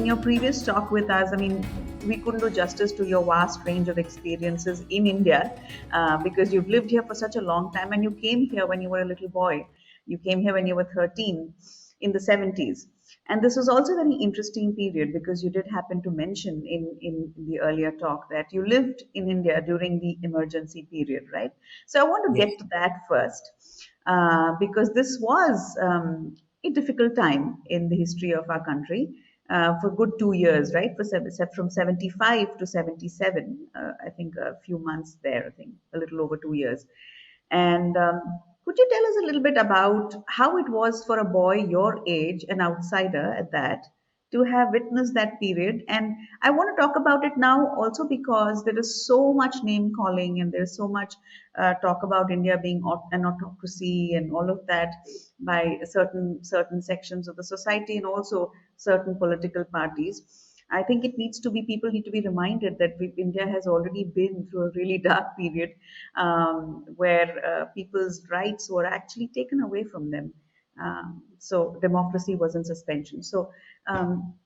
your previous talk with us, I mean, we couldn't do justice to your vast range of experiences in India because you've lived here for such a long time and you came here when you were a little boy. You came here when you were 13 in the 70s. And this was also a very interesting period because you did happen to mention in the earlier talk that you lived in India during the emergency period, right? So I want to Yes. get to that first because this was a difficult time in the history of our country for good 2 years, right? From 75 to 77, I think a few months there, I think a little over 2 years. And could you tell us a little bit about how it was for a boy your age, an outsider at that, to have witnessed that period? And I want to talk about it now also because there is so much name calling and there's so much talk about India being an autocracy and all of that by certain sections of the society and also certain political parties. I think it needs to be people need to be reminded that India has already been through a really dark period where people's rights were actually taken away from them. So democracy was in suspension. So,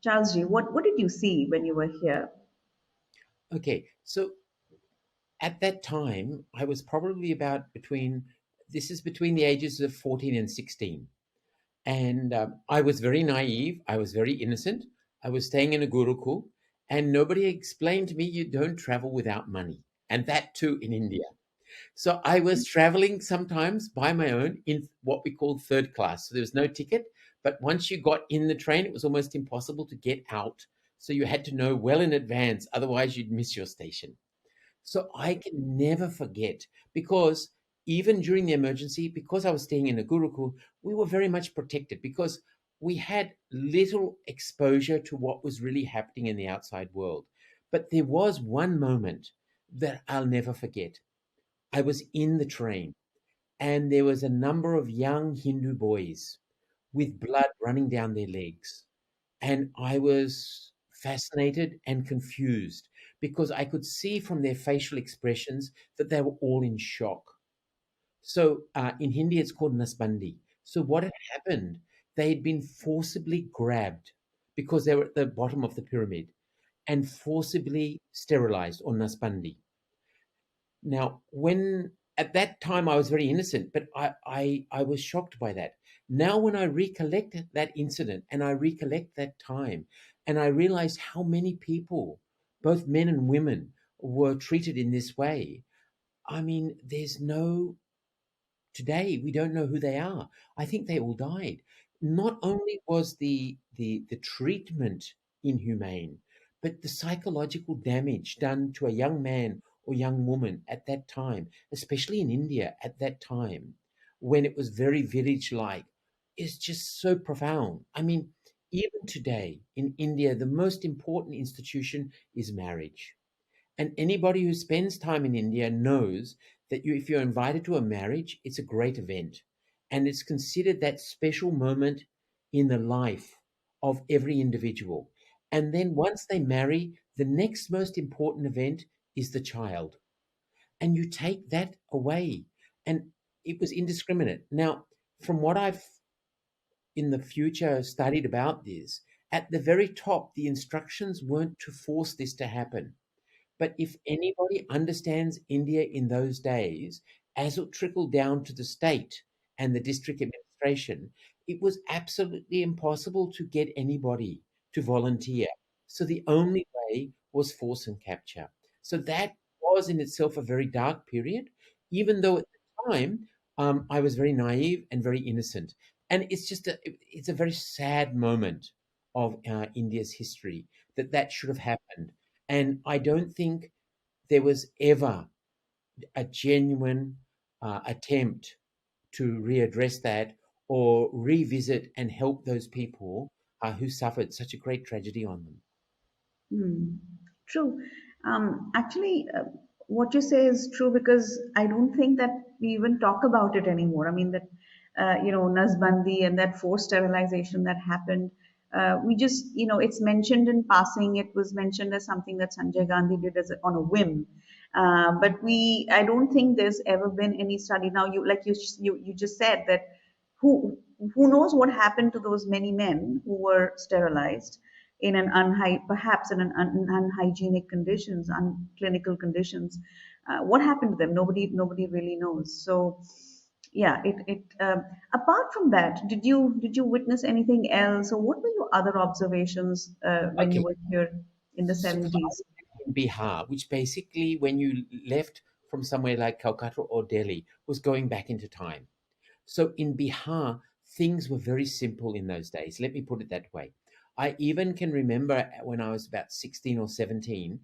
Charles G, what did you see when you were here? Okay. So at that time, I was probably about this is between the ages of 14 and 16. And I was very naive. I was very innocent. I was staying in a gurukul, and nobody explained to me you don't travel without money, and that too in India. So I was traveling sometimes by my own in what we call third class. So there was no ticket, but once you got in the train, it was almost impossible to get out. So you had to know well in advance, otherwise you'd miss your station. So I can never forget because even during the emergency, because I was staying in a gurukul, we were very much protected because we had little exposure to what was really happening in the outside world. But there was one moment that I'll never forget. I was in the train and there was a number of young Hindu boys with blood running down their legs. And I was fascinated and confused because I could see from their facial expressions that they were all in shock. So in Hindi, it's called nasbandi. So what had happened, they had been forcibly grabbed because they were at the bottom of the pyramid and forcibly sterilized or nasbandi. Now, when at that time I was very innocent, but I was shocked by that. Now, when I recollect that incident and I recollect that time, and I realize how many people, both men and women, were treated in this way, I mean, today we don't know who they are. I think they all died. Not only was the treatment inhumane, but the psychological damage done to a young man or young woman at that time, especially in India at that time, when it was very village like, is just so profound. I mean, even today in India, the most important institution is marriage. And anybody who spends time in India knows that if you're invited to a marriage, it's a great event. And it's considered that special moment in the life of every individual. And then once they marry, the next most important event is the child. And you take that away. And it was indiscriminate. Now, from what I've in the future studied about this, at the very top, the instructions weren't to force this to happen. But if anybody understands India in those days, as it trickled down to the state and the district administration, it was absolutely impossible to get anybody to volunteer. So the only way was force and capture. So that was in itself a very dark period, even though at the time I was very naive and very innocent. And it's a very sad moment of India's history that should have happened. And I don't think there was ever a genuine attempt to readdress that or revisit and help those people who suffered such a great tragedy on them. Hmm. True. Actually, what you say is true because I don't think that we even talk about it anymore. I mean, that, Nazbandi and that forced sterilization that happened, we just, it's mentioned in passing. It was mentioned as something that Sanjay Gandhi did on a whim. But I don't think there's ever been any study. Now, you just said that who knows what happened to those many men who were sterilized in an perhaps in an unhygienic conditions, unclinical conditions. What happened to them? Nobody really knows. So, yeah, apart from that, did you witness anything else, or what were your other observations when you Okay. were here in the So I 70s? was in Bihar, which basically, when you left from somewhere like Calcutta or Delhi, was going back into time. So in Bihar, things were very simple in those days. Let me put it that way. I even can remember when I was about 16 or 17,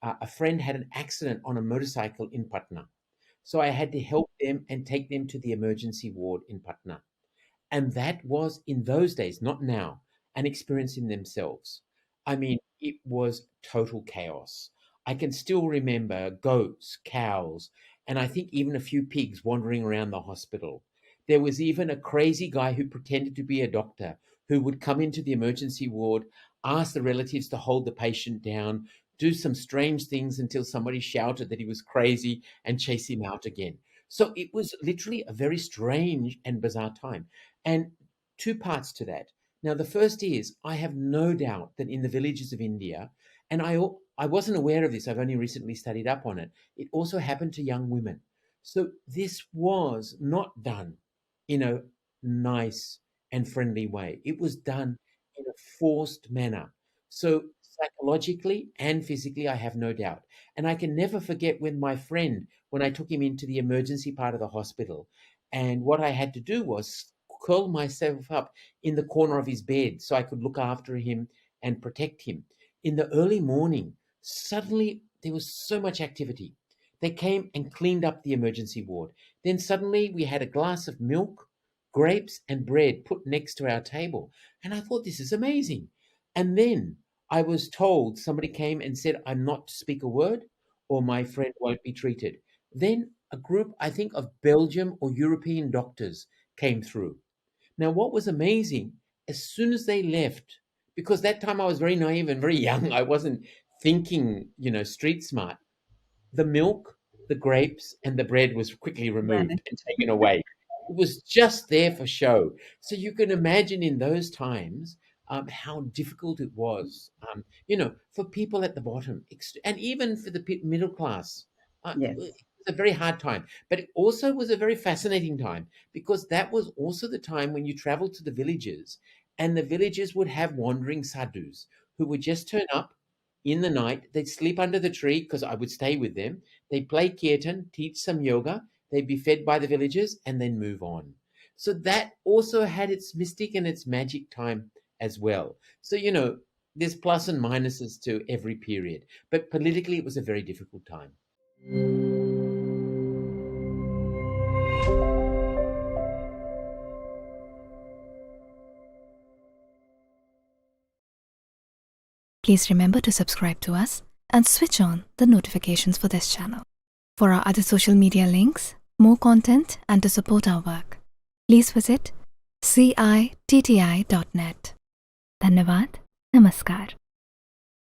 a friend had an accident on a motorcycle in Patna. So I had to help them and take them to the emergency ward in Patna. And that was in those days, not now, an experience in themselves. I mean, it was total chaos. I can still remember goats, cows, and I think even a few pigs wandering around the hospital. There was even a crazy guy who pretended to be a doctor who would come into the emergency ward, ask the relatives to hold the patient down, do some strange things until somebody shouted that he was crazy and chase him out again. So it was literally a very strange and bizarre time. And two parts to that. Now, the first is I have no doubt that in the villages of India, and I wasn't aware of this, I've only recently studied up on it, it also happened to young women. So this was not done in a nice and friendly way. It was done in a forced manner. So psychologically and physically, I have no doubt. And I can never forget when I took him into the emergency part of the hospital, and what I had to do was curl myself up in the corner of his bed so I could look after him and protect him. In the early morning, suddenly there was so much activity. They came and cleaned up the emergency ward. Then suddenly we had a glass of milk, grapes, and bread put next to our table. And I thought, this is amazing. And then I was told, somebody came and said, I'm not to speak a word or my friend won't be treated. Then a group, I think, of Belgium or European doctors came through. Now, what was amazing, as soon as they left, because that time I was very naive and very young, I wasn't thinking, street smart. The milk, the grapes, and the bread was quickly removed and Vanished. taken away. It was just there for show. So you can imagine in those times how difficult it was, for people at the bottom, and even for the middle class. It Yes. was a very hard time, but it also was a very fascinating time because that was also the time when you traveled to the villages, and the villages would have wandering sadhus who would just turn up in the night. They'd sleep under the tree because I would stay with them. They'd play kirtan, teach some yoga. They'd be fed by the villagers and then move on. So that also had its mystic and its magic time as well. So, there's plus and minuses to every period. But politically, it was a very difficult time. Please remember to subscribe to us and switch on the notifications for this channel. For our other social media links, more content, and to support our work, please visit citti.net. Dhanyavad. Namaskar.